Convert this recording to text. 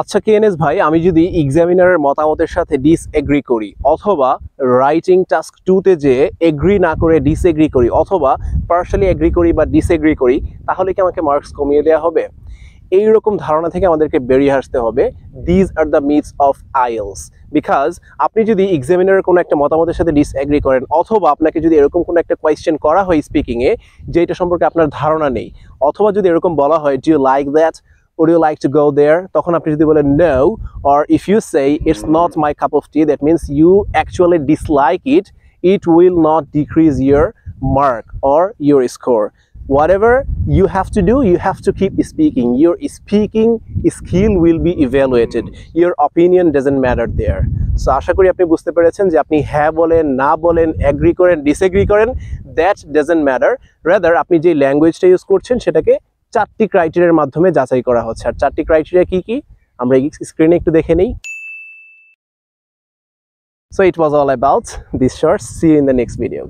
আচ্ছা কেএনএস ভাই, আমি যদি এক্সামিনারের মতামতের সাথে ডিসএগ্রি করি অথবা রাইটিং টাস্ক 2 তে যে এগ্রি না করে ডিসএগ্রি করি অথবা পার্শালি এগ্রি করি বা ডিসএগ্রি করি, তাহলে কি আমাকে মার্কস কমিয়ে দেওয়া হবে? এই রকম ধারণা থেকে আমাদেরকে বেরিয়ে আসতে হবে। These are the myths of IELTS. Because আপনি যদি এক্সামিনারের কোনো একটা মতামতের সাথে ডিসএগ্রি করেন অথবা আপনাকে যদি এরকম কোনো একটা কোয়েশ্চেন করা হয় স্পিকিংয়ে যে এটা সম্পর্কে আপনার ধারণা নেই, অথবা যদি এরকম বলা হয় do you like that, would you like to go there, তখন আপনি যদি বলেন no, or if you say it's not my cup of tea, that means you actually dislike it, it will not decrease your mark or your score. Whatever you have to do, you have to keep speaking. Your speaking skill will be evaluated. Your opinion doesn't matter there. So আশা করি আপনি বুঝতে পেরেছেন যে আপনি হ্যাঁ বলেন, না বলেন, এগ্রি করেন, ডিসএগ্রি করেন, that doesn't matter. Rather আপনি যে ল্যাঙ্গুয়েজটা ইউজ করছেন সেটাকে 4টি ক্রাইটেরিয়ার মাধ্যমে যাচাই করা হচ্ছে। আর 4টি ক্রাইটেরিয়া কি কি আমরা স্ক্রিনে একটু দেখে নেই। So it was all about this short. See you in the next video.